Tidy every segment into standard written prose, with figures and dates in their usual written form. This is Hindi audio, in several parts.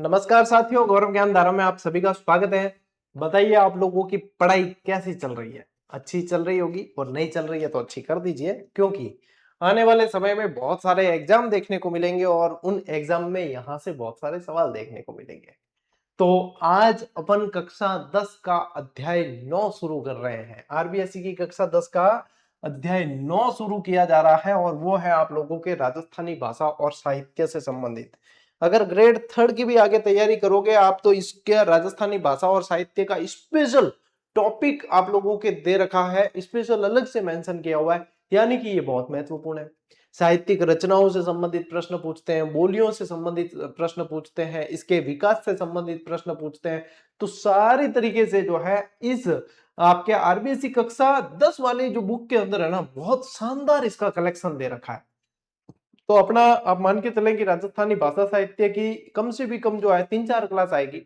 नमस्कार साथियों, गौरव ज्ञान धारा में आप सभी का स्वागत है। बताइए आप लोगों की पढ़ाई कैसी चल रही है? अच्छी चल रही होगी और नहीं चल रही है तो अच्छी कर दीजिए, क्योंकि आने वाले समय में बहुत सारे एग्जाम देखने को मिलेंगे और उन एग्जाम में यहां से बहुत सारे सवाल देखने को मिलेंगे। तो आज अपन कक्षा 10 का अध्याय 9 शुरू कर रहे हैं। आरबीएसई की कक्षा 10 का अध्याय 9 शुरू किया जा रहा है और वो है आप लोगों के राजस्थानी भाषा और साहित्य से संबंधित। अगर ग्रेड 3 की भी आगे तैयारी करोगे आप तो इसके राजस्थानी भाषा और साहित्य का स्पेशल टॉपिक आप लोगों के दे रखा है, स्पेशल अलग से मेंशन किया हुआ है, यानी कि ये बहुत महत्वपूर्ण है। साहित्यिक रचनाओं से संबंधित प्रश्न पूछते हैं, बोलियों से संबंधित प्रश्न पूछते हैं, इसके विकास से संबंधित प्रश्न पूछते हैं। तो सारी तरीके से जो है इस आपके आरबीएसई कक्षा 10 वाली जो बुक के अंदर है ना, बहुत शानदार इसका कलेक्शन दे रखा है। तो अपना आप मान के चलें कि राजस्थानी भाषा साहित्य की कम से भी कम जो है 3-4 क्लास आएगी,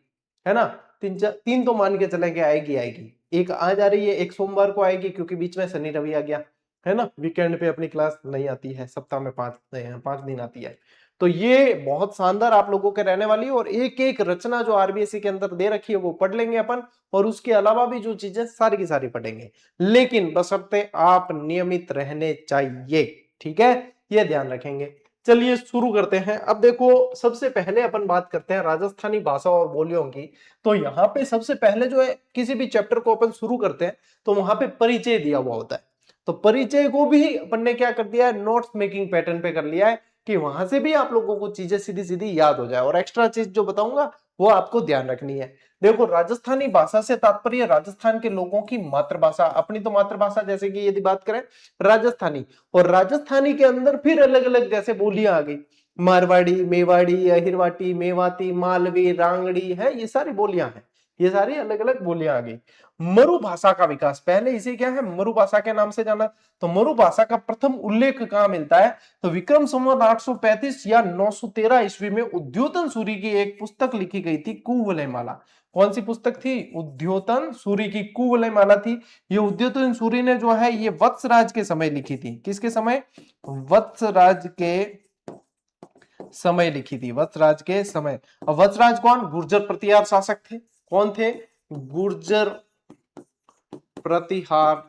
है ना। तीन तो मान के चलें कि आएगी आएगी। एक आज आ रही है, एक सोमवार को आएगी क्योंकि बीच में शनि रवि आ गया, है ना। वीकेंड पे अपनी क्लास नहीं आती है, सप्ताह में 5 दिन आती है। तो ये बहुत शानदार आप लोगों के रहने वाली है और एक एक रचना जो आरबीएसई के अंदर दे रखी है वो पढ़ लेंगे अपन, और उसके अलावा भी जो चीजें सारी की सारी पढ़ेंगे, लेकिन बशर्ते आप नियमित रहने चाहिए। ठीक है, ये ध्यान रखेंगे। चलिए शुरू करते हैं। अब देखो, सबसे पहले अपन बात करते हैं राजस्थानी भाषा और बोलियों की। तो यहाँ पे सबसे पहले जो है, किसी भी चैप्टर को अपन शुरू करते हैं तो वहां पे परिचय दिया हुआ होता है। तो परिचय को भी अपन ने क्या कर दिया है, नोट्स मेकिंग पैटर्न पे कर लिया है, कि वहां से भी आप लोगों को चीजें सीधी सीधी याद हो जाए, और एक्स्ट्रा चीज जो बताऊंगा वो आपको ध्यान रखनी है। देखो, राजस्थानी भाषा से तात्पर्य राजस्थान के लोगों की मातृभाषा, अपनी तो मातृभाषा, जैसे कि यदि बात करें राजस्थानी, और राजस्थानी के अंदर फिर अलग अलग जैसे बोलियां आ गई, मारवाड़ी, मेवाड़ी, अहिरवाटी, मेवाती, मालवी, रांगड़ी, है, ये सारी बोलियां हैं। ये सारी अलग अलग बोलियां आ गई। मरु भाषा का विकास, पहले इसे क्या है, मरु भाषा के नाम से जाना। तो मरु भाषा का प्रथम उल्लेख कहां मिलता है, तो विक्रम संवत 835 या 913 ईस्वी में उद्योतन सूरी की एक पुस्तक लिखी गई थी, कुवलय माला। कौन सी पुस्तक थी? उद्योतन सूरी की कुवलय माला थी। ये उद्योतन सूरी ने जो है ये वत्सराज के समय लिखी थी। किसके समय? वत्सराज के समय लिखी थी, वत्सराज के समय। अब वत्सराज कौन? गुर्जर प्रतिहार शासक थे। कौन थे? गुर्जर प्रतिहार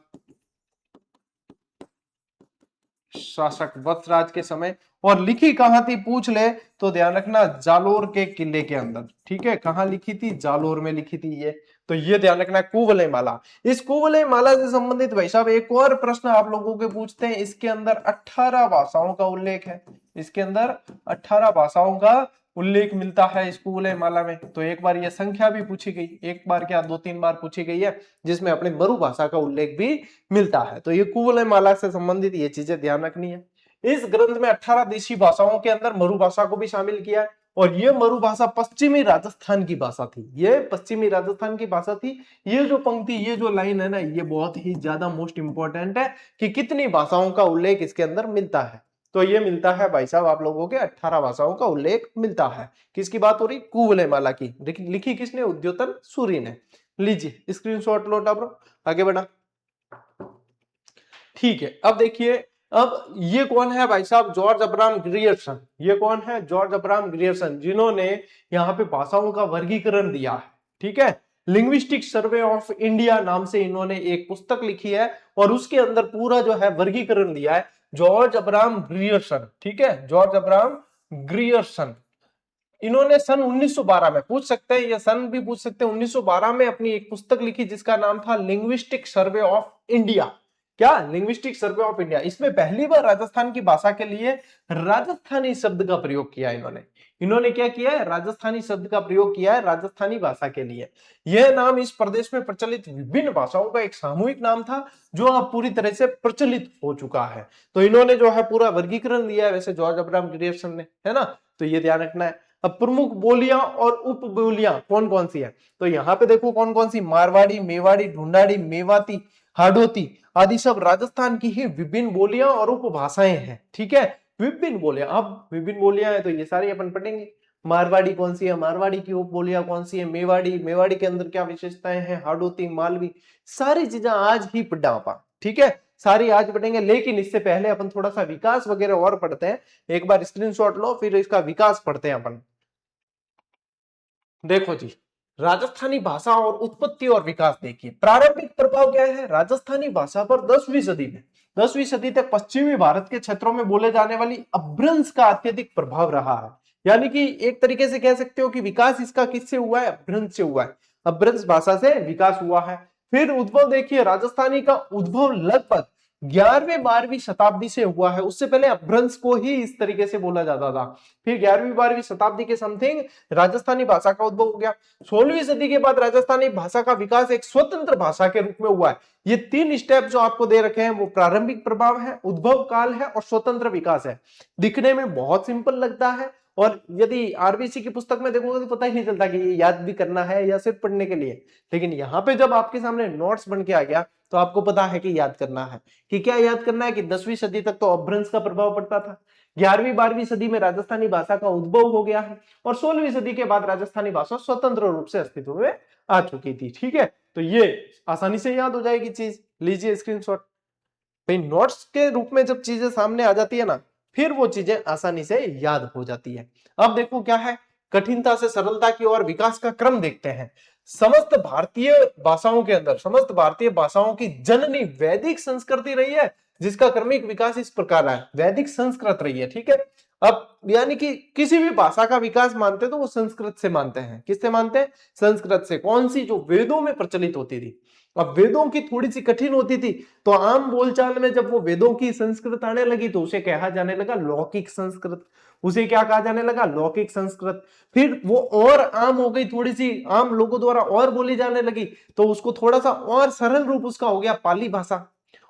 शासक, वत्सराज के समय। और लिखी कहां थी पूछ ले तो ध्यान रखना, जालोर के किले के अंदर। ठीक है, कहां लिखी थी? जालोर में लिखी थी ये। तो ये ध्यान रखना, कुवलय माला। इस कुवलय माला से संबंधित भाई साहब एक और प्रश्न आप लोगों के पूछते हैं। इसके अंदर 18 भाषाओं का उल्लेख है। इसके अंदर 18 भाषाओं का उल्लेख मिलता है इस कुवलय माला में। तो एक बार यह संख्या भी पूछी गई, एक बार क्या 2-3 बार पूछी गई है, जिसमें अपने मरु भाषा का उल्लेख भी मिलता है। तो ये कुवलय माला से संबंधित ये चीजें ध्यान रखनी है। इस ग्रंथ में 18 देशी भाषाओं के अंदर मरु भाषा को भी शामिल किया है, और ये मरु भाषा पश्चिमी राजस्थान की भाषा थी। ये पश्चिमी राजस्थान की भाषा थी। ये जो पंक्ति, ये जो लाइन है ना, ये बहुत ही ज्यादा मोस्ट इंपॉर्टेंट है कि कितनी भाषाओं का उल्लेख इसके अंदर मिलता है। तो ये मिलता है भाई साहब, आप लोगों के 18 भाषाओं का उल्लेख मिलता है। किसकी बात हो रही? कुवलय माला की। लिखी किसने? उद्योतन सूरी ने। लीजिए स्क्रीनशॉट लो, टाब्रो आगे बढ़ा। ठीक है, अब देखिए, अब ये कौन है भाई साहब? George Abraham Grierson. ये कौन है? जॉर्ज अब्राहम ग्रियर्सन, जिन्होंने यहाँ पे भाषाओं का वर्गीकरण दिया है। ठीक है, लिंग्विस्टिक सर्वे ऑफ इंडिया नाम से इन्होंने एक पुस्तक लिखी है, और उसके अंदर पूरा जो है वर्गीकरण दिया है जॉर्ज अब्राहम ग्रियर्सन। ठीक है, जॉर्ज अब्राहम ग्रियर्सन। इन्होंने सन 1912 में, पूछ सकते हैं ये सन भी पूछ सकते हैं, 1912 में अपनी एक पुस्तक लिखी जिसका नाम था लिंग्विस्टिक सर्वे ऑफ इंडिया। क्या? Linguistic survey of India. इसमें पहली बार राजस्थान की भाषा के लिए राजस्थानी शब्द का प्रयोग किया इन्होंने। इन्होंने क्या किया है? राजस्थानी शब्द का प्रयोग किया है राजस्थानी भाषा के लिए। यह नाम इस प्रदेश में प्रचलित विभिन्न भाषाओं का एक सामूहिक नाम था, जो अब पूरी तरह से प्रचलित हो चुका है। तो इन्होंने जो है पूरा वर्गीकरण दिया है वैसे जॉर्ज अब्राहम ग्रियर्सन ने, है ना। तो ये ध्यान रखना है। अब प्रमुख बोलियां और उपबोलियां कौन कौन सी है, तो यहां पे देखो कौन कौन सी, मारवाड़ी, मेवाड़ी, ढूंढाड़ी, मेवाती, हाडोती आदि सब राजस्थान की ही विभिन्न बोलियां और उपभाषाएं हैं। ठीक है, विभिन्न बोलियां। अब विभिन्न बोलियां है तो ये सारी अपन पढ़ेंगे। मारवाड़ी कौन सी है, मारवाड़ी की उपबोलियां कौन सी है, मेवाड़ी, मेवाड़ी के अंदर क्या विशेषताएं हैं, हाडोती, मालवी, सारी चीजें आज ही पढ़ा अपन। ठीक है, सारी आज पढ़ेंगे, लेकिन इससे पहले अपन थोड़ा सा विकास वगैरह और पढ़ते हैं। एक बार स्क्रीनशॉट लो, फिर इसका विकास पढ़ते हैं अपन। देखो जी, राजस्थानी भाषा और उत्पत्ति और विकास देखिए। प्रारंभिक प्रभाव क्या है राजस्थानी भाषा पर 10वीं सदी में, 10वीं सदी तक पश्चिमी भारत के क्षेत्रों में बोले जाने वाली अपभ्रंश का अत्यधिक प्रभाव रहा है। यानी कि एक तरीके से कह सकते हो कि विकास इसका किससे हुआ है, अपभ्रंश से हुआ है। अपभ्रंश भाषा से विकास हुआ है। फिर उद्भव देखिए, राजस्थानी का उद्भव लगभग 11वीं 12वीं शताब्दी से हुआ है। उससे पहले अपभ्रंश को ही इस तरीके से बोला जाता था। फिर 11वीं 12वीं शताब्दी के समथिंग राजस्थानी भाषा का उद्भव हो गया। 16वीं सदी के बाद राजस्थानी भाषा का विकास एक स्वतंत्र भाषा के रूप में हुआ है। ये 3 स्टेप जो आपको दे रखे हैं वो प्रारंभिक प्रभाव है, उद्भव काल है और स्वतंत्र विकास है। दिखने में बहुत सिंपल लगता है और यदि आरबीसी की पुस्तक में देखोगे तो पता ही नहीं चलता कि ये याद भी करना है या सिर्फ पढ़ने के लिए। लेकिन यहाँ पे जब आपके सामने नोट्स बन के आ गया तो आपको पता है कि याद करना है। कि क्या याद करना है कि 10वीं सदी तक तो अपभ्रंश का प्रभाव पड़ता था, 11वीं 12वीं सदी में राजस्थानी भाषा का उद्भव हो गया है और 16वीं सदी के बाद राजस्थानी भाषा स्वतंत्र रूप से अस्तित्व में आ चुकी थी। ठीक है, तो ये आसानी से याद हो जाएगी चीज। लीजिए स्क्रीनशॉट। भाई नोट्स के रूप में जब चीजें सामने आ जाती है ना, फिर वो चीजें आसानी से याद हो जाती है। अब देखो क्या है, कठिनता से सरलता की ओर विकास का क्रम देखते हैं। समस्त भारतीय भाषाओं के अंदर, समस्त भारतीय भाषाओं की जननी वैदिक संस्कृति रही है, जिसका क्रमिक विकास इस प्रकार है, वैदिक संस्कृत रही है। ठीक है, अब यानी कि किसी भी भाषा का विकास मानते तो वो संस्कृत से मानते हैं। किससे मानते हैं? संस्कृत से। कौन सी? जो वेदों में प्रचलित होती थी। अब वेदों की थोड़ी सी कठिन होती थी, तो आम बोलचाल में जब वो वेदों की संस्कृत आने लगी तो उसे कहा जाने लगा लौकिक संस्कृत। उसे क्या कहा जाने लगा? लौकिक संस्कृत। फिर वो और आम हो गई, थोड़ी सी आम लोगों द्वारा और बोली जाने लगी, तो उसको थोड़ा सा और सरल रूप उसका हो गया पाली भाषा।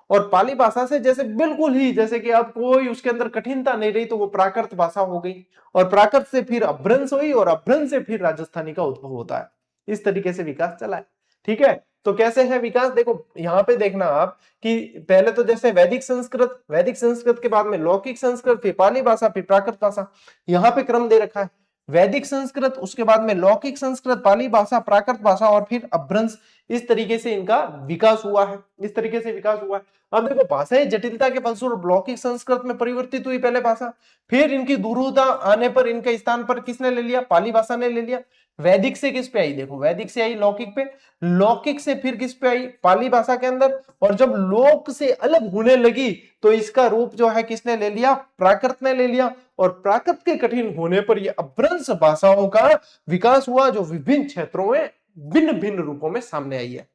और पाली भाषा से जैसे बिल्कुल ही जैसे कि अब कोई उसके अंदर कठिनता नहीं रही, तो वो प्राकृत भाषा हो गई। और प्राकृत से फिर अपभ्रंश हुई और अपभ्रंश से फिर राजस्थानी का उद्भव होता है। इस तरीके से विकास चला है। ठीक है, तो कैसे है विकास? देखो यहां पे देखना आप कि पहले तो जैसे वैदिक संस्कृत, वैदिक संस्कृत के बाद में लौकिक संस्कृत, फिर पाली भाषा, फिर प्राकृत भाषा। यहां पे क्रम दे रखा है, वैदिक संस्कृत, उसके बाद में लौकिक संस्कृत, पाली भाषा, प्राकृत भाषा और फिर अपभ्रंश। इस तरीके से इनका विकास हुआ है, इस तरीके से विकास हुआ है। अब देखो भाषाई जटिलता के फलस्वरूप लौकिक संस्कृत में परिवर्तित हुई पहले भाषा, फिर इनकी दुरूहता आने पर इनके स्थान पर किसने ले लिया? पाली भाषा ने ले लिया। वैदिक से किस पे आई? देखो वैदिक से आई लौकिक पे, लौकिक से फिर किस पे आई? पाली भाषा के अंदर। और जब लोक से अलग होने लगी तो इसका रूप जो है किसने ले लिया? प्राकृत ने ले लिया। और प्राकृत के कठिन होने पर यह अपभ्रंश भाषाओं का विकास हुआ, जो विभिन्न क्षेत्रों में भिन्न भिन्न रूपों में सामने आई है।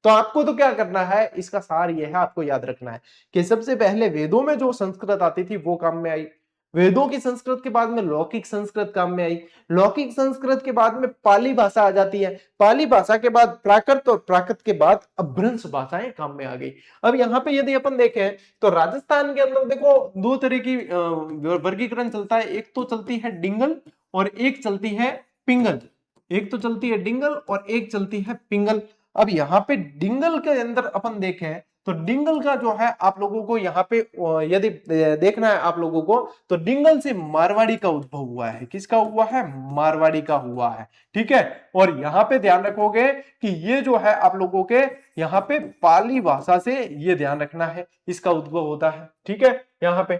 तो आपको तो क्या करना है, इसका सार यह है, आपको याद रखना है कि सबसे पहले वेदों में जो संस्कृत आती थी वो काम में आई, वेदों की संस्कृत के बाद में लौकिक संस्कृत काम में आई, लौकिक संस्कृत के बाद में पाली भाषा आ जाती है, पाली भाषा के बाद प्राकृत और प्राकृत के बाद अपभ्रंश भाषाएं काम में आ गई। अब यहाँ पे यदि अपन देखें तो राजस्थान के अंदर देखो दो तरह की वर्गीकरण चलता है। एक तो चलती है डिंगल और एक चलती है पिंगल। एक तो चलती है डिंगल और एक चलती है पिंगल। अब यहाँ पे डिंगल के अंदर अपन देखें तो डिंगल का जो है आप लोगों को यहाँ पे यदि देखना है आप लोगों को, तो डिंगल से मारवाड़ी का उद्भव हुआ है। किसका हुआ है? मारवाड़ी का हुआ है। ठीक है, और यहाँ पे ध्यान रखोगे कि ये जो है आप लोगों के यहाँ पे पाली भाषा से, ये ध्यान रखना है, इसका उद्भव होता है। ठीक है, यहाँ पे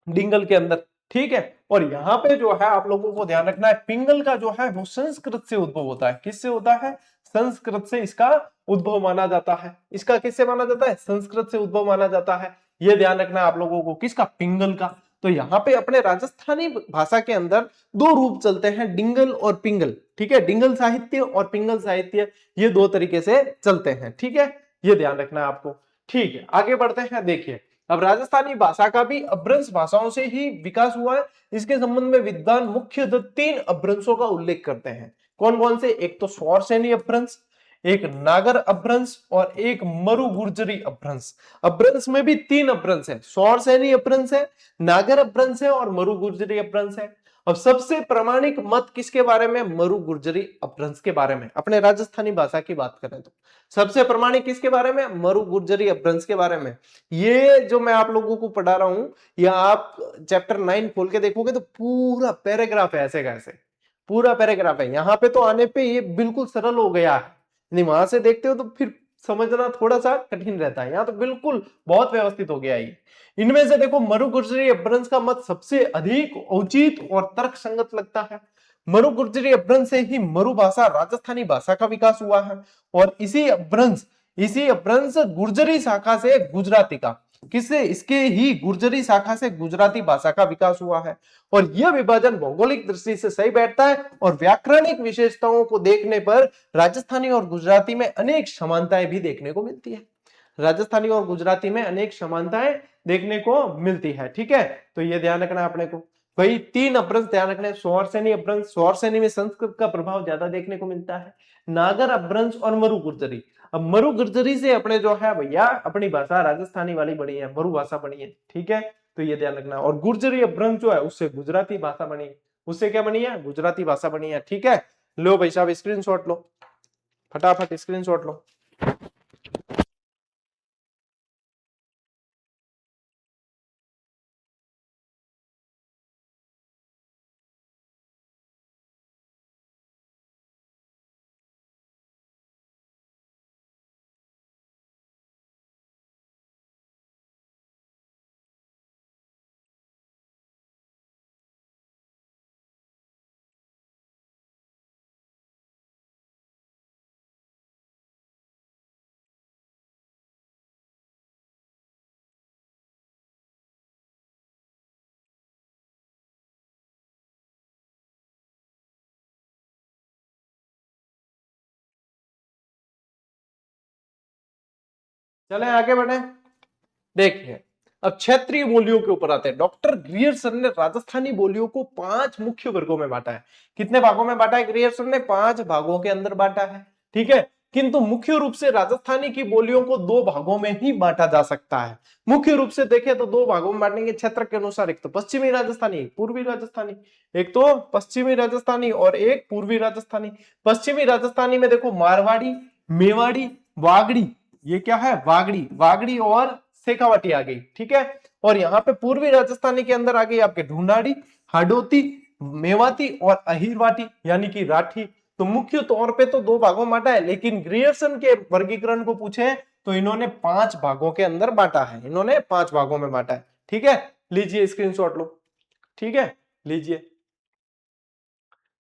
डिंगल के अंदर। ठीक है, और यहाँ पे जो है आप लोगों को ध्यान रखना है, पिंगल का जो है वो संस्कृत से उद्भव होता है। किससे होता है? संस्कृत से इसका उद्भव माना जाता है। इसका किससे माना जाता है? संस्कृत से उद्भव माना जाता है। ये ध्यान रखना है आप लोगों को, किसका? पिंगल का। तो यहाँ पे अपने राजस्थानी भाषा के अंदर दो रूप चलते हैं, डिंगल और पिंगल। ठीक है, डिंगल साहित्य और पिंगल साहित्य, ये दो तरीके से चलते हैं। ठीक है, ये ध्यान रखना है आपको। ठीक है, आगे बढ़ते हैं। देखिए अब राजस्थानी भाषा का भी अपभ्रंश भाषाओं से ही विकास हुआ है। इसके संबंध में विद्वान मुख्यतः 3 अपभ्रंशों का उल्लेख करते हैं। कौन कौन से? एक तो स्वरसेनी अपभ्रंश, एक नागर अपभ्रंश और एक मरु गुर्जरी अपभ्रंश। अपभ्रंश में भी 3 अपभ्रंश है, स्वरसेनी अपभ्रंश है, नागर अपभ्रंश है और मरु गुर्जरी अपभ्रंश है। अब सबसे प्रामाणिक मत किसके बारे में? मरु गुर्जरी अपभ्रंश के बारे में। अपने राजस्थानी भाषा की बात करें तो सबसे प्रामाणिक किसके बारे में? मरु गुर्जरी अपभ्रंश के बारे में। ये जो मैं आप लोगों को पढ़ा रहा हूं, या आप चैप्टर 9 खोल के देखोगे तो पूरा पैराग्राफ है, ऐसे कैसे पूरा पैराग्राफ है। यहाँ पे तो आने पे ये बिल्कुल सरल हो गया है, नहीं वहां से देखते हो तो फिर समझना थोड़ा सा कठिन रहता है। यहाँ तो बिल्कुल बहुत व्यवस्थित हो गया है। इनमें से देखो मरु गुर्जरी अपभ्रंश का मत सबसे अधिक उचित और तर्क संगत लगता है। मरु गुर्जरी अपभ्रंश से ही मरु भाषा राजस्थानी भाषा का विकास हुआ है और इसी अपभ्रंश गुर्जरी शाखा से गुजराती का किससे इसके ही गुर्जरी शाखा से गुजराती भाषा का विकास हुआ है और यह विभाजन भौगोलिक दृष्टि से सही बैठता है और व्याकरणिक विशेषताओं को देखने पर राजस्थानी और गुजराती में अनेक समानताएं भी देखने को मिलती है। राजस्थानी और गुजराती में अनेक समानताएं देखने को मिलती है। ठीक है, तो ये ध्यान रखना अपने को भाई। 3 अपभ्रंश ध्यान रखने, स्वरसेनी अपभ्रंश, स्वरसेनी में संस्कृत का प्रभाव ज्यादा देखने को मिलता है, नागर अपभ्रंश और मरु गुर्जरी। अब मरु गुर्जरी से अपने जो है भैया अपनी भाषा राजस्थानी वाली बनी है, मरु भाषा बनी है। ठीक है, तो ये ध्यान रखना। और गुर्जरी अपभ्रंश जो है उससे गुजराती भाषा बनी, उससे क्या बनी है, गुजराती भाषा बनी है। ठीक है, लो भाई साहब स्क्रीनशॉट लो, फटाफट स्क्रीनशॉट लो। चले आगे बढ़े। देखिए अब क्षेत्रीय बोलियों के ऊपर आते हैं। डॉक्टर ग्रियर्सन ने राजस्थानी बोलियों को 5 मुख्य वर्गों में बांटा है। कितने भागों में बांटा है ग्रियर्सन ने? 5 भागों के अंदर बांटा है। ठीक है, किंतु मुख्य रूप से राजस्थानी की बोलियों को 2 भागों में ही बांटा जा सकता है। मुख्य रूप से देखें तो 2 भागों में बांटेंगे क्षेत्र के अनुसार, एक तो पश्चिमी राजस्थानी, एक पूर्वी राजस्थानी। एक तो पश्चिमी राजस्थानी और एक पूर्वी राजस्थानी। पश्चिमी राजस्थानी में देखो मारवाड़ी, मेवाड़ी, वागड़ी, ये क्या है वागड़ी, वागड़ी और शेखावाटी आ गई। ठीक है, और यहाँ पे पूर्वी राजस्थानी के अंदर आ गई आपके ढूंढाड़ी, हाडोती, मेवाती और अहिरवाटी यानी कि राठी। तो मुख्य तौर पे तो 2 भागों में बांटा है, लेकिन ग्रियर्सन के वर्गीकरण को पूछे तो इन्होंने 5 भागों के अंदर बांटा है, इन्होंने 5 भागों में बांटा है। ठीक है, लीजिए स्क्रीनशॉट लो। ठीक है, लीजिए।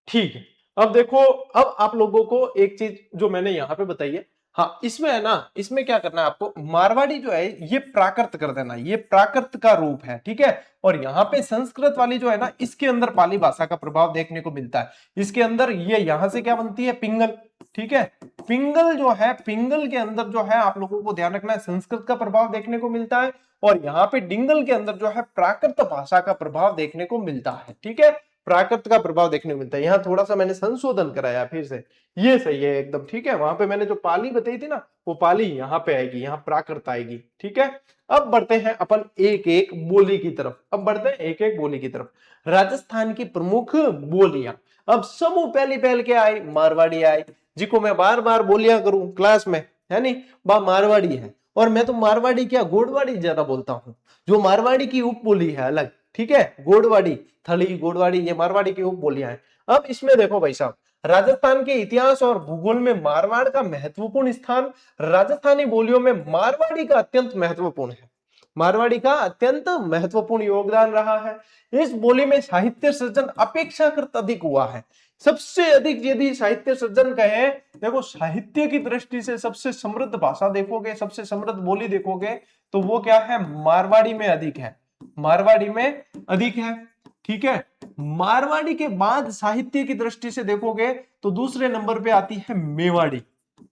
ठीक है, अब देखो, अब आप लोगों को एक चीज जो मैंने यहां पे बताई है, हाँ इसमें है ना, इसमें क्या करना है आपको, मारवाड़ी जो है ये प्राकृत कर देना, ये प्राकृत का रूप है। ठीक है, और यहाँ पे संस्कृत वाली जो है ना, इसके अंदर पाली भाषा का प्रभाव देखने को मिलता है। इसके अंदर ये यहां से क्या बनती है, पिंगल। ठीक है, पिंगल जो है, पिंगल के अंदर जो है आप लोगों को ध्यान रखना है संस्कृत का प्रभाव देखने को मिलता है, और यहाँ पे डिंगल के अंदर जो है प्राकृत भाषा का प्रभाव देखने को मिलता है। ठीक है, प्राकृत का प्रभाव देखने को मिलता है। यहाँ थोड़ा सा मैंने संशोधन कराया फिर से, ये सही है एकदम। ठीक है, वहां पे मैंने जो पाली बताई थी ना, वो पाली यहाँ पे आएगी, यहाँ प्राकृत आएगी। ठीक है, अब बढ़ते हैं अपन एक एक बोली की तरफ, अब बढ़ते हैं एक एक बोली की तरफ। राजस्थान की प्रमुख बोलियां, अब समूह पहली पहल के आई, मारवाड़ी आई, जिको मैं बार बार बोलियां करूं क्लास में, है नहीं, बा मारवाड़ी है। और मैं तो मारवाड़ी क्या गोडवाड़ी ज्यादा बोलता हूँ, जो मारवाड़ी की उप बोली है अलग। ठीक है, गोडवाड़ी, थली, गोडवाड़ी, ये मारवाड़ी की उप बोलियां हैं। अब इसमें देखो भाई साहब, राजस्थान के इतिहास और भूगोल में मारवाड़ का महत्वपूर्ण स्थान, राजस्थानी बोलियों में मारवाड़ी का अत्यंत महत्वपूर्ण है, मारवाड़ी का अत्यंत महत्वपूर्ण योगदान रहा है। इस बोली में साहित्य सृजन अपेक्षाकृत अधिक हुआ है। सबसे अधिक यदि साहित्य सृजन कहे, देखो साहित्य की दृष्टि से सबसे समृद्ध भाषा देखोगे, सबसे समृद्ध बोली देखोगे, तो वो क्या है, मारवाड़ी में अधिक है, मारवाड़ी में अधिक है। ठीक है, मारवाड़ी के बाद साहित्य की दृष्टि से देखोगे तो दूसरे नंबर पे आती है मेवाड़ी,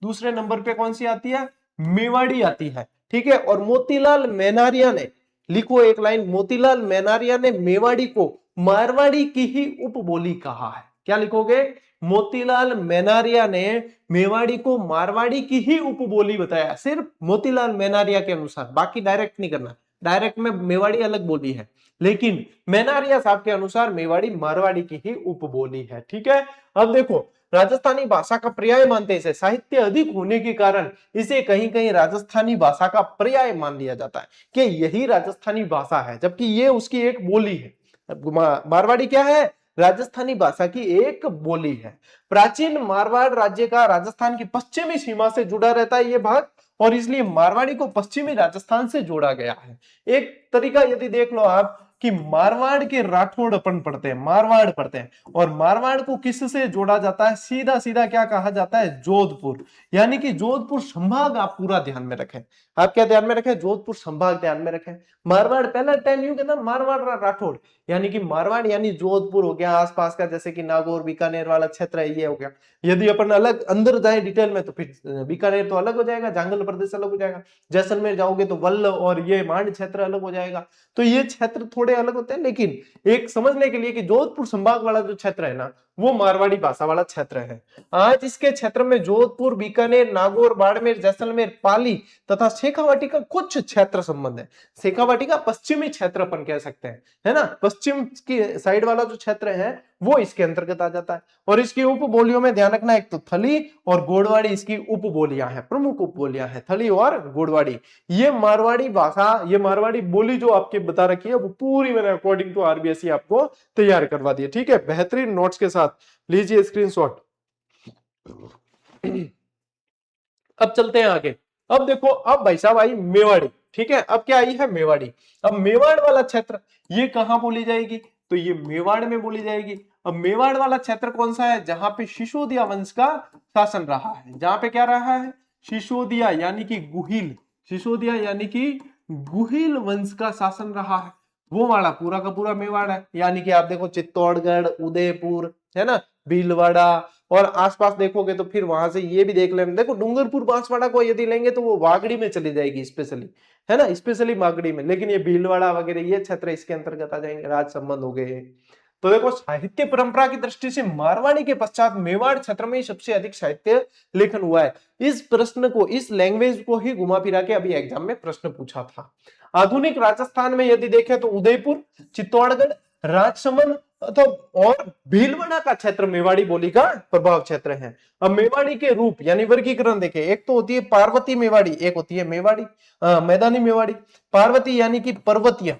दूसरे नंबर पे कौन सी आती है, मेवाड़ी आती है। ठीक है, और मोतीलाल मेनारिया ने, लिखो एक लाइन, मोतीलाल मेनारिया ने मेवाड़ी को मारवाड़ी की ही उपबोली कहा है। क्या लिखोगे, मोतीलाल मेनारिया ने मेवाड़ी को मारवाड़ी की ही उपबोली बताया, सिर्फ मोतीलाल मेनारिया के अनुसार, बाकी डायरेक्ट नहीं करना, डायरेक्ट में मेवाड़ी अलग बोली है, लेकिन मेनारिया साहब के अनुसार मेवाड़ी मारवाड़ी की ही उपबोली है। ठीक है, अब देखो राजस्थानी भाषा का पर्याय मानते हैं इसे, साहित्य अधिक होने के कारण इसे कहीं कहीं राजस्थानी भाषा का पर्याय मान लिया जाता है कि यही राजस्थानी भाषा है, जबकि ये उसकी एक बोली है। मारवाड़ी क्या है, राजस्थानी भाषा की एक बोली है। प्राचीन मारवाड़ राज्य का राजस्थान की पश्चिमी सीमा से जुड़ा रहता है ये भाग, और इसलिए मारवाड़ी को पश्चिमी राजस्थान से जोड़ा गया है। एक तरीका यदि देख लो आप, कि मारवाड़ के राठौड़ अपन पढ़ते हैं, मारवाड़ पढ़ते हैं, और मारवाड़ को किससे जोड़ा जाता है, सीधा सीधा क्या कहा जाता है, जोधपुर। यानी कि जोधपुर संभाग आप पूरा ध्यान में रखें, आप क्या ध्यान में रखें, जोधपुर संभाग ध्यान में रखें। मारवाड़ पहला टाइम यूं कहना मारवाड़ राठौड़, यानी कि मारवाड़ यानी जोधपुर हो गया, आसपास का जैसे कि नागौर बीकानेर वाला क्षेत्र है ये हो गया। यदि अपन अलग अंदर जाए डिटेल में तो फिर बीकानेर तो अलग हो जाएगा, जांगल प्रदेश अलग हो जाएगा, जैसलमेर जाओगे तो वल्ल और ये मांड क्षेत्र अलग हो जाएगा। तो ये क्षेत्र थोड़े अलग होते हैं, लेकिन एक समझने के लिए कि जोधपुर संभाग वाला जो क्षेत्र है ना वो मारवाड़ी भाषा वाला क्षेत्र है। आज इसके क्षेत्र में जोधपुर, बीकानेर, नागौर, बाड़मेर, जैसलमेर, पाली तथा शेखावाटी का कुछ क्षेत्र संबंध है। शेखावाटी का पश्चिमी क्षेत्र अपन कह सकते हैं, है ना, पश्चिम की साइड वाला जो क्षेत्र है वो इसके अंतर्गत आ जाता है। और इसकी उपबोलियों में ध्यान रखना, एक तो थली और गोड़वाड़ी इसकी उपबोलियां हैं, प्रमुख उपबोलियां हैं, थली और गोड़वाड़ी। ये मारवाड़ी भाषा, ये मारवाड़ी बोली जो आपके बता रखी है वो पूरी मैंने अकॉर्डिंग टू आरबीएसई आपको तैयार करवा दी है, ठीक है, बेहतरीन नोट्स के साथ, लीजिए स्क्रीनशॉट। अब चलते हैं आगे। अब देखो, अब भाई साहब आई मेवाड़ी, ठीक है, अब क्या आई है मेवाड़ी। अब मेवाड़ वाला क्षेत्र ये कहां बोली जाएगी, तो ये मेवाड़ में बोली जाएगी। अब मेवाड़ वाला क्षेत्र कौन सा है, जहां पे सिसोदिया वंश का शासन रहा है, जहां पे क्या रहा है, सिसोदिया यानी कि गुहिल, सिसोदिया यानी कि गुहिल वंश का शासन रहा है, वो वाला पूरा का पूरा मेवाड़ है। यानी कि आप देखो चित्तौड़गढ़, उदयपुर, है ना, भीलवाड़ा, और आसपास देखोगे तो फिर वहां से ये भी देख लेना, देखो डूंगरपुर बांसवाड़ा को यदि लेंगे तो वो वागड़ी में चली जाएगी स्पेशली, है ना, स्पेशली वागड़ी में, लेकिन ये भीलवाड़ा वगैरह ये क्षेत्र इसके अंतर्गत आ जाएंगे, राज संबंध हो गए। तो देखो साहित्य परंपरा की दृष्टि से मारवाड़ी के पश्चात मेवाड़ क्षेत्र में ही सबसे अधिक साहित्य लेखन हुआ है। इस प्रश्न को, इस लैंग्वेज को ही घुमा फिरा के अभी एग्जाम में प्रश्न पूछा था। आधुनिक राजस्थान में यदि देखें तो उदयपुर, चित्तौड़गढ़, राजसमंद तो और भीलवाड़ा का क्षेत्र मेवाड़ी बोली का प्रभाव क्षेत्र है। अब मेवाड़ी के रूप यानी वर्गीकरण देखें, एक तो होती है पार्वती मेवाड़ी, एक होती है मेवाड़ी मैदानी मेवाड़ी। पार्वती यानी कि पर्वतीय,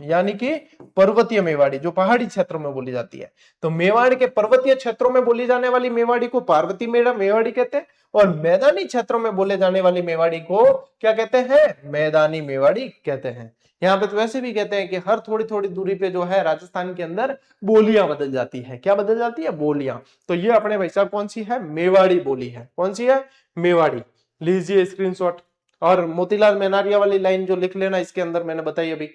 यानी कि पर्वतीय मेवाड़ी जो पहाड़ी क्षेत्रों में बोली जाती है। तो मेवाड़ के पर्वतीय क्षेत्रों में बोली जाने वाली मेवाड़ी को पार्वती मेवाड़ी कहते हैं, और मैदानी क्षेत्रों में बोले जाने वाली मेवाड़ी को क्या कहते हैं, मैदानी मेवाड़ी कहते हैं। यहाँ पे तो वैसे भी कहते हैं कि हर थोड़ी थोड़ी दूरी पे जो है राजस्थान के अंदर बोलियां बदल जाती है, क्या बदल जाती है, बोलियां। तो ये अपने भाई साहब कौन सी है, मेवाड़ी बोली है, कौन सी है, मेवाड़ी। लीजिए स्क्रीनशॉट, और मोतीलाल मेनारिया वाली लाइन जो लिख लेना इसके अंदर मैंने बताई अभी।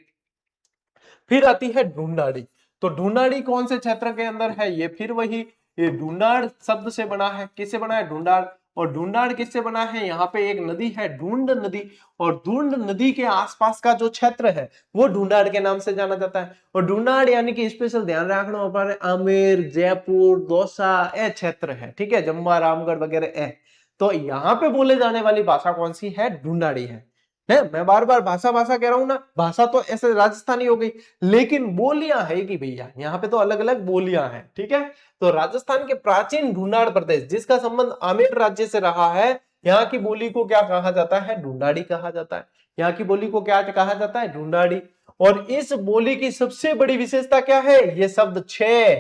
फिर आती है ढूंढाड़ी। तो ढूंढाड़ी कौन से क्षेत्र के अंदर है, ये फिर वही, ये ढूंढाड़ शब्द से बना है, किससे बना है, ढूंढाड़। और ढूंढाड़ किससे बना है, यहाँ पे एक नदी है ढूंढ नदी, और ढूंढ नदी के आसपास का जो क्षेत्र है वो ढूंढाड़ के नाम से जाना जाता है। और ढूंढाड़ यानी कि स्पेशल ध्यान रखना ऊपर आमेर, जयपुर, दौसा ए क्षेत्र है, ठीक है, जम्वा, रामगढ़ वगैरह ए। तो यहाँ पे बोले जाने वाली भाषा कौन सी है, ढूंढाड़ी है। मैं बार बार भाषा भाषा कह रहा हूं ना, भाषा तो ऐसे राजस्थानी हो गई, लेकिन बोलियां है कि भैया यहाँ पे तो अलग अलग बोलियां हैं, ठीक है। तो राजस्थान के प्राचीन ढूंढाड़ प्रदेश जिसका संबंध आमेर राज्य से रहा है, यहाँ की बोली को क्या कहा जाता है, ढूंढाड़ी कहा जाता है। यहाँ की बोली को क्या कहा जाता है, ढूंढाड़ी। और इस बोली की सबसे बड़ी विशेषता क्या है, ये शब्द छह,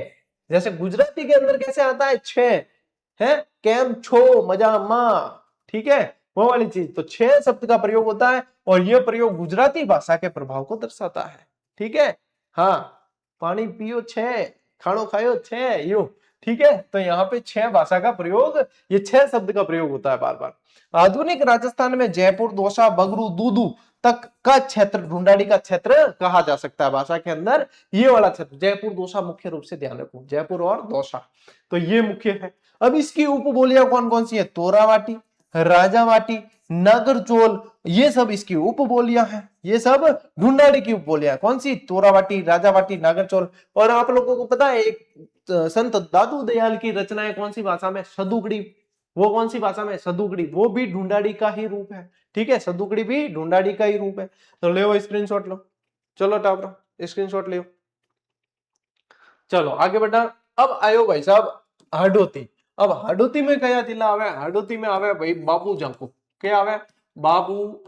जैसे गुजराती के अंदर कैसे आता है छह, है केम छो मजा मा, ठीक है, वो वाली चीज। तो छह शब्द का प्रयोग होता है, और यह प्रयोग गुजराती भाषा के प्रभाव को दर्शाता है, ठीक है। हाँ, पानी पियो छह, खानो खायो छह, यू, ठीक है। तो यहाँ पे छह भाषा का प्रयोग, ये छह शब्द का प्रयोग होता है बार बार। आधुनिक राजस्थान में जयपुर, दौसा, बगरू, दूदू तक का क्षेत्र ढूंढाड़ी का क्षेत्र कहा जा सकता है भाषा के अंदर। ये वाला क्षेत्र जयपुर दौसा मुख्य रूप से ध्यान रखो, जयपुर और दौसा, तो ये मुख्य है। अब इसकी उपबोलियां कौन कौन सी है, तोरावाटी, राजावाटी, नागरचोल, ये सब इसकी उपबोलियां हैं, ये सब ढूंढाड़ी की उपबोलियां। कौन सी, तोरावाटी, राजावाटी, नागरचोल। और आप लोगों को पता है एक संत दादू दयाल की रचनाएं कौन सी भाषा में, सदुगड़ी, वो कौन सी भाषा में, सदुगड़ी, वो भी ढूंढाड़ी का ही रूप है, ठीक है, सदुगड़ी भी ढूंढाड़ी का ही रूप है। तो ले स्क्रीनशॉट लो, चलो टापरा स्क्रीनशॉट ले। चलो आगे बढ़ा। अब आयो भाई साहब हाडोती। अब हाडोती में क्या जिला आवे, हाडोती में आवे भाई बाबू जाको, क्या आवे, बाबू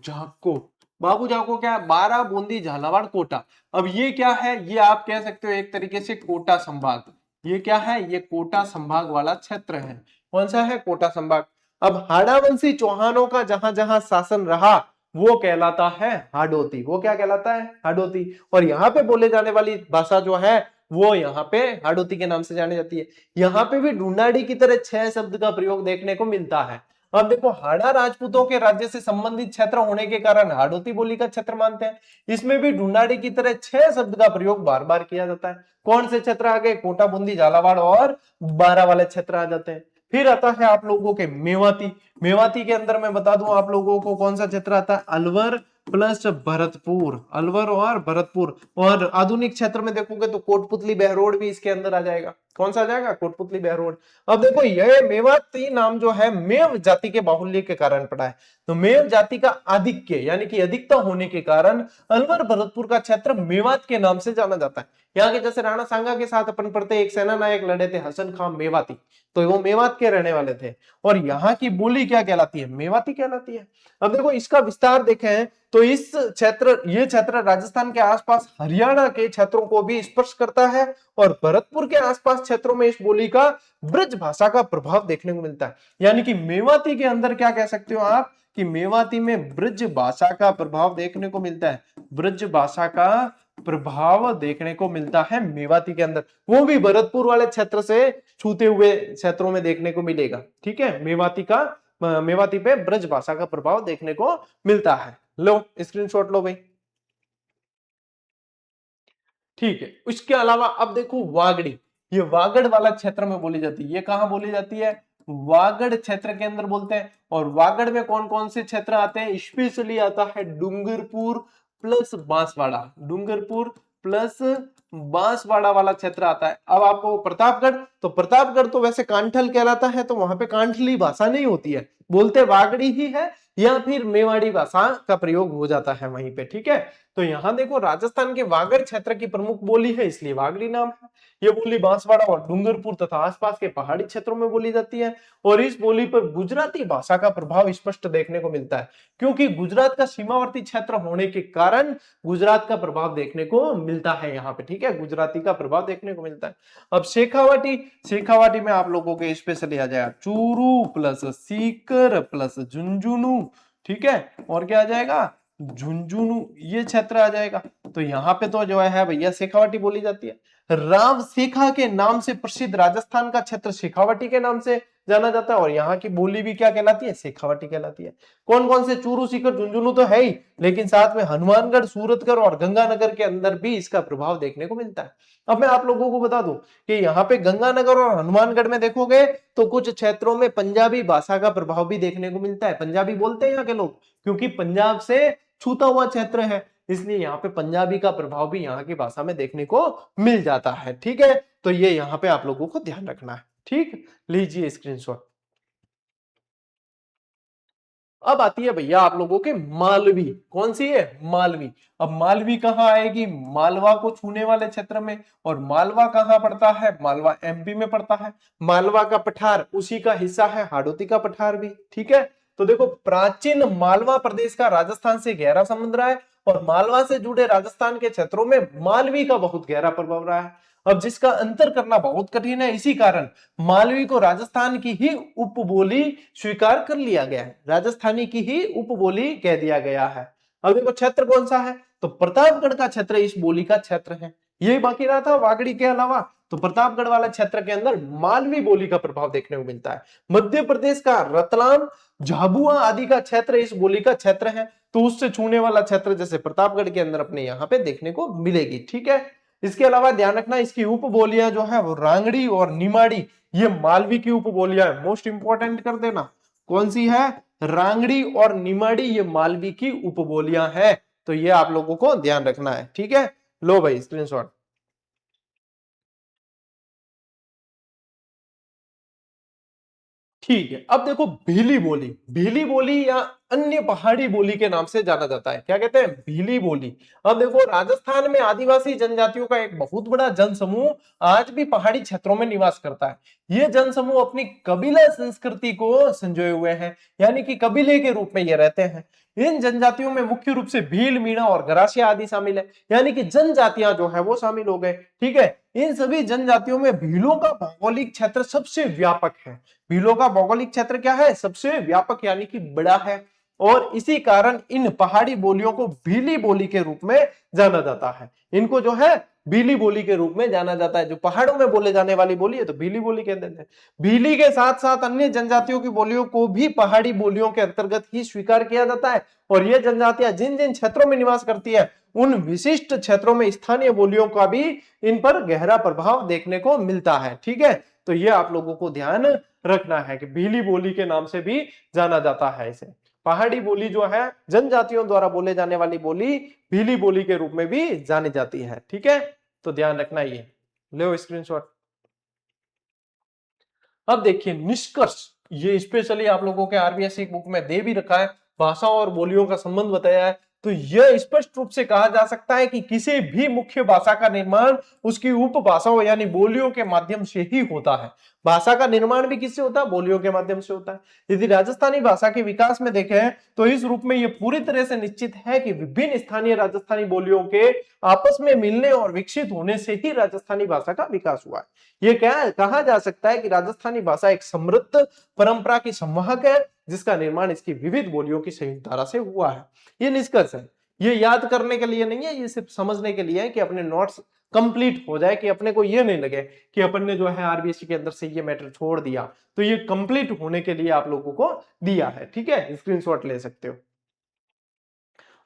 जाको। बाबू जाको क्या है, 12 बूंदी, झालावाड़, कोटा। अब ये क्या है, ये आप कह सकते हो एक तरीके से कोटा संभाग। ये क्या है, ये कोटा संभाग वाला क्षेत्र है। कौन सा है, कोटा संभाग। अब हाड़ावंशी चौहानों का जहां जहां शासन रहा वो कहलाता है हाडोती। वो क्या कहलाता है? हाडोती। और यहाँ पे बोले जाने वाली भाषा जो है वो यहाँ पे हाडोती के नाम से जानी जाती है। यहाँ पे भी ढूंढाड़ी की तरह 6 शब्द का प्रयोग देखने को मिलता है। अब देखो, हाड़ा राजपूतों के राज्य से संबंधित क्षेत्र होने के कारण हाडोती बोली का क्षेत्र मानते हैं। इसमें भी ढूंढाड़ी की तरह 6 शब्द का प्रयोग बार बार किया जाता है। कौन से क्षेत्र आ गए? कोटा, बूंदी, झालावाड़ और बारा वाले क्षेत्र आ जाते हैं। फिर आता है आप लोगों के मेवाती। मेवाती के अंदर मैं बता दूं आप लोगों को कौन सा क्षेत्र आता है? अलवर प्लस भरतपुर, अलवर और भरतपुर। और आधुनिक क्षेत्र में देखोगे तो कोटपुतली, बहरोड भी इसके अंदर आ जाएगा। कौन सा आ जाएगा? कोटपुतली, बहरोड। अब देखो, यह मेवाती नाम जो है मेव जाति के बाहुल्य के कारण पड़ा है। तो मेव जाति का आधिक्य यानी कि अधिकता होने के कारण अलवर भरतपुर का क्षेत्र मेवात के नाम से जाना जाता है। यहाँ के जैसे राणा सांगा के साथ अपन पढ़ते एक सेना नायक लड़े थे, हसन खां मेवाती, तो वो मेवात के रहने वाले थे। और यहाँ की बोली क्या कहलाती है? मेवाती कहलाती है। अब देखो, इसका विस्तार देखें तो इस क्षेत्र, ये क्षेत्र राजस्थान के आसपास हरियाणा के क्षेत्रों को भी स्पर्श करता है। और भरतपुर के आसपास क्षेत्रों में इस बोली का ब्रज भाषा का प्रभाव देखने को मिलता है। यानी कि मेवाती के अंदर क्या कह सकते हो आप कि मेवाती में ब्रज भाषा का प्रभाव देखने को मिलता है। ब्रज भाषा का प्रभाव देखने को मिलता है मेवाती के अंदर। वो भी भरतपुर वाले क्षेत्र से छूते हुए क्षेत्रों में देखने को मिलेगा। ठीक है, मेवाती पे ब्रज भाषा का प्रभाव देखने को मिलता है। लो स्क्रीनशॉट लो भाई। ठीक है, इसके अलावा अब देखो वागड़ी, ये वागड़ वाला क्षेत्र में बोली जाती है। ये कहां बोली जाती है? वागड़ क्षेत्र के अंदर बोलते हैं। और वागड़ में कौन कौन से क्षेत्र आते हैं? स्पेशली आता है डूंगरपुर प्लस बांसवाड़ा, डूंगरपुर प्लस बांसवाड़ा वाला क्षेत्र आता है। अब आपको प्रतापगढ़, तो प्रतापगढ़ तो वैसे कांठल कहलाता है, तो वहां पे कांठली भाषा नहीं होती है, बोलते वागड़ी ही है या फिर मेवाड़ी भाषा का प्रयोग हो जाता है वहीं पे। ठीक है, तो यहां देखो, राजस्थान के वागड़ क्षेत्र की प्रमुख बोली है, इसलिए वागड़ी नाम है। ये बोली बांसवाड़ा और डूंगरपुर तथा आसपास के पहाड़ी क्षेत्रों में बोली जाती है। और इस बोली पर गुजराती भाषा का प्रभाव स्पष्ट देखने को मिलता है, क्योंकि गुजरात का सीमावर्ती क्षेत्र होने के कारण गुजरात का प्रभाव देखने को मिलता है यहाँ पे। ठीक है, गुजराती का प्रभाव देखने को मिलता है। अब शेखावाटी, शेखावाटी में आप लोगों के स्पेशली आ जाएगा चूरू प्लस सीकर प्लस झुंझुनू। ठीक है, और क्या आ जाएगा? झुंझुनू, ये क्षेत्र आ जाएगा। तो यहाँ पे तो जो है भैया शेखावाटी बोली जाती है। राम शेखा के नाम से प्रसिद्ध राजस्थान का क्षेत्र शेखावाटी के नाम से जाना जाता है। और यहाँ की बोली भी क्या कहलाती है? शेखावाटी कहलाती है। कौन कौन से? चूरू, सीकर, झुंझुनू तो है ही, लेकिन साथ में हनुमानगढ़, सूरतगढ़ और गंगानगर के अंदर भी इसका प्रभाव देखने को मिलता है। अब मैं आप लोगों को बता दूं कि यहाँ पे गंगानगर और हनुमानगढ़ में देखोगे तो कुछ क्षेत्रों में पंजाबी भाषा का प्रभाव भी देखने को मिलता है। पंजाबी बोलते हैं यहाँ के लोग, क्योंकि पंजाब से छूता हुआ क्षेत्र है, इसलिए यहाँ पे पंजाबी का प्रभाव भी यहाँ की भाषा में देखने को मिल जाता है। ठीक है, तो ये यहाँ पे आप लोगों को ध्यान रखना है। ठीक, लीजिए स्क्रीनशॉट। अब आती है भैया आप लोगों के मालवी। कौन सी है? मालवी। अब मालवी कहाँ आएगी? मालवा को छूने वाले क्षेत्र में। और मालवा कहाँ पड़ता है? मालवा एमपी में पड़ता है। मालवा का पठार उसी का हिस्सा है, हाड़ौती का पठार भी। ठीक है, तो देखो, प्राचीन मालवा प्रदेश का राजस्थान से गहरा संबंध रहा है और मालवा से जुड़े राजस्थान के क्षेत्रों में मालवी का बहुत गहरा प्रभाव रहा है। अब जिसका अंतर करना बहुत कठिन है, इसी कारण मालवी को राजस्थान की ही उपबोली स्वीकार कर लिया गया है, राजस्थानी की ही उपबोली कह दिया गया है। अब देखो, क्षेत्र कौन सा है? तो प्रतापगढ़ का क्षेत्र इस बोली का क्षेत्र है। यही बाकी रहा था वागड़ी के अलावा, तो प्रतापगढ़ वाला क्षेत्र के अंदर मालवी बोली का प्रभाव देखने को मिलता है। मध्य प्रदेश का रतलाम, झाबुआ आदि का क्षेत्र इस बोली का क्षेत्र है, तो उससे छूने वाला क्षेत्र जैसे प्रतापगढ़ के अंदर अपने यहाँ पे देखने को मिलेगी। ठीक है, इसके अलावा ध्यान रखना, इसकी उपबोलियां जो है वो रांगड़ी और निमाड़ी, ये मालवी की उपबोलियां है। मोस्ट इंपोर्टेंट कर देना, कौन सी है? रांगड़ी और निमाड़ी, ये मालवी की उपबोलियां है। तो ये आप लोगों को ध्यान रखना है। ठीक है, लो भाई स्क्रीनशॉट। ठीक है, अब देखो, भीली बोली, भीली बोली या अन्य पहाड़ी बोली के नाम से जाना जाता है। क्या कहते हैं? भीली बोली। अब देखो, राजस्थान में आदिवासी जनजातियों का एक बहुत बड़ा जनसमूह आज भी पहाड़ी क्षेत्रों में निवास करता है। ये जनसमूह अपनी कबीला संस्कृति को संजोए हुए हैं, यानी कि कबीले के रूप में ये रहते हैं। इन जनजातियों में मुख्य रूप से भील, मीणा और गरासिया आदि शामिल है, यानी कि जनजातियां जो है वो शामिल हो गए। ठीक है, इन सभी जनजातियों में भीलों का भौगोलिक क्षेत्र सबसे व्यापक है। भीलों का भौगोलिक क्षेत्र क्या है? सबसे व्यापक यानी कि बड़ा है। और इसी कारण इन पहाड़ी बोलियों को भीली बोली के रूप में जाना जाता है। इनको जो है भीली बोली के रूप में जाना जाता है। जो पहाड़ों में बोले जाने वाली बोली है तो भीली बोली कहते हैं। भीली के साथ साथ अन्य जनजातियों की बोलियों को भी पहाड़ी बोलियों के अंतर्गत ही स्वीकार किया जाता है। और ये जनजातियां जिन जिन क्षेत्रों में निवास करती है उन विशिष्ट क्षेत्रों में स्थानीय बोलियों का भी इन पर गहरा प्रभाव देखने को मिलता है। ठीक है, तो ये आप लोगों को ध्यान रखना है कि भीली बोली के नाम से भी जाना जाता है इसे। पहाड़ी बोली जो है जनजातियों द्वारा बोले जाने वाली बोली भीली बोली के रूप में भी जानी जाती है। ठीक है, तो ध्यान रखना ये। लो स्क्रीनशॉट। अब देखिए निष्कर्ष, ये स्पेशली आप लोगों के आरबीएससी बुक में दे भी रखा है, भाषाओं और बोलियों का संबंध बताया है। तो यह स्पष्ट रूप से कहा जा सकता है कि किसी भी मुख्य भाषा का निर्माण उसकी उपभाषाओं यानी बोलियों के माध्यम से ही होता है। भाषा का निर्माण भी किससे होता है? बोलियों के माध्यम से होता है। यदि राजस्थानी भाषा के विकास में देखें तो इस रूप में यह पूरी तरह से निश्चित है कि विभिन्न स्थानीय राजस्थानी बोलियों के आपस में मिलने और विकसित होने से ही राजस्थानी भाषा का विकास हुआ है। ये क्या कहा जा सकता है कि राजस्थानी भाषा एक समृद्ध परंपरा की संवाहक है जिसका निर्माण इसकी विविध बोलियों की संयुक्त धारा से हुआ है। ये निष्कर्ष है। ये याद करने के लिए नहीं है, ये सिर्फ समझने के लिए है कि अपने नोट्स कंप्लीट हो जाए, कि अपने को ये नहीं लगे कि अपन ने जो है आरबीएससी के अंदर से ये मैटर छोड़ दिया। तो ये कंप्लीट होने के लिए आप लोगों को दिया है। ठीक है, स्क्रीनशॉट ले सकते हो।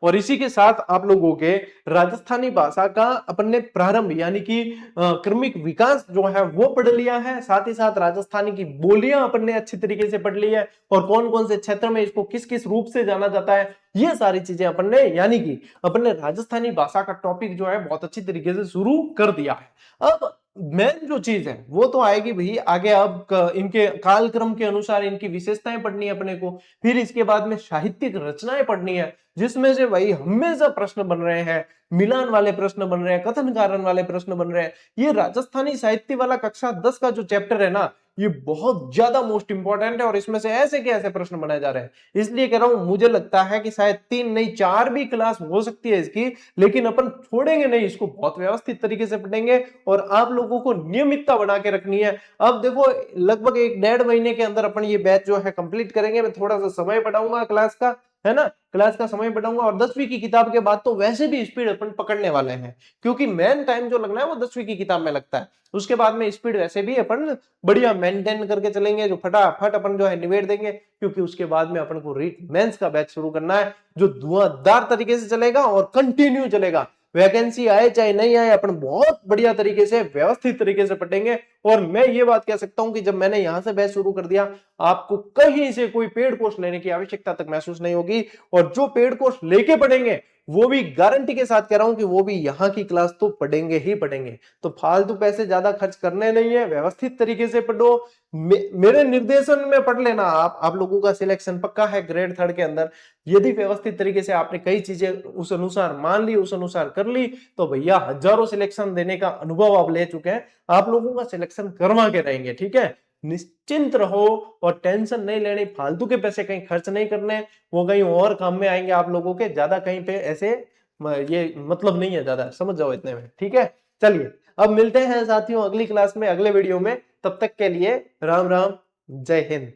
और इसी के साथ आप लोगों के राजस्थानी भाषा का अपन ने प्रारंभ यानी कि क्रमिक विकास जो है वो पढ़ लिया है। साथ ही साथ राजस्थानी की बोलियां अपन ने अच्छी तरीके से पढ़ ली है और कौन कौन से क्षेत्र में इसको किस किस रूप से जाना जाता है, ये सारी चीजें अपन ने यानी कि अपन ने राजस्थानी भाषा का टॉपिक जो है बहुत अच्छी तरीके से शुरू कर दिया है। अब मेन जो चीज है वो तो आएगी भाई आगे। अब इनके कालक्रम के अनुसार इनकी विशेषताएं पढ़नी है अपने को, फिर इसके बाद में साहित्यिक रचनाएं पढ़नी है जिसमें से भाई हमेशा प्रश्न बन रहे हैं, मिलान वाले प्रश्न बन रहे हैं, कथन कारण वाले प्रश्न बन रहे हैं। ये राजस्थानी साहित्य वाला कक्षा 10 का जो चैप्टर है ना, ये बहुत ज्यादा मोस्ट इंपॉर्टेंट है और इसमें से ऐसे के ऐसे प्रश्न बनाए जा रहे हैं। इसलिए कह रहा हूं, मुझे लगता है कि शायद 3 नहीं 4 भी क्लास हो सकती है इसकी, लेकिन अपन छोड़ेंगे नहीं, इसको बहुत व्यवस्थित तरीके से पढ़ेंगे और आप लोगों को नियमितता बना के रखनी है। अब देखो लगभग 1-1.5 महीने के अंदर अपन ये बैच जो है कंप्लीट करेंगे। मैं थोड़ा सा समय बढ़ाऊंगा क्लास का, है ना, क्लास का समय बढ़ाऊंगा और 10वीं की किताब के बाद तो वैसे भी स्पीड अपन पकड़ने वाले हैं, क्योंकि मेन टाइम जो लगना है वो 10वीं की किताब में लगता है। उसके बाद में स्पीड वैसे भी अपन बढ़िया मेंटेन करके चलेंगे, जो फटाफट अपन जो है निबेड़ देंगे, क्योंकि उसके बाद में अपन को रीट मेंस का बैच शुरू करना है जो धुआंधार तरीके से चलेगा और कंटिन्यू चलेगा। वैकेंसी आए चाहे नहीं आए, अपन बहुत बढ़िया तरीके से व्यवस्थित तरीके से पढ़ेंगे। और मैं ये बात कह सकता हूं कि जब मैंने यहां से बैच शुरू कर दिया, आपको कहीं से कोई पेड कोर्स लेने की आवश्यकता तक महसूस नहीं होगी। और जो पेड कोर्स लेके पढ़ेंगे वो भी गारंटी के साथ कह रहा हूं कि वो भी यहाँ की क्लास तो पढ़ेंगे ही पढ़ेंगे। तो फालतू पैसे ज्यादा खर्च करने नहीं है, व्यवस्थित तरीके से पढ़ो। मेरे निर्देशन में पढ़ लेना, आप लोगों का सिलेक्शन पक्का है ग्रेड 3 के अंदर। यदि व्यवस्थित तरीके से आपने कई चीजें उस अनुसार मान ली, उस अनुसार कर ली, तो भैया हजारों सिलेक्शन देने का अनुभव आप ले चुके हैं, आप लोगों का सिलेक्शन करवा के रहेंगे। ठीक है, निश्चिंत रहो और टेंशन नहीं लेनी, फालतू के पैसे कहीं खर्च नहीं करने, वो कहीं और काम में आएंगे आप लोगों के। ज्यादा कहीं पे ऐसे ये मतलब नहीं है ज्यादा, समझ जाओ इतने में। ठीक है, चलिए अब मिलते हैं साथियों अगली क्लास में, अगले वीडियो में। तब तक के लिए राम राम, जय हिंद।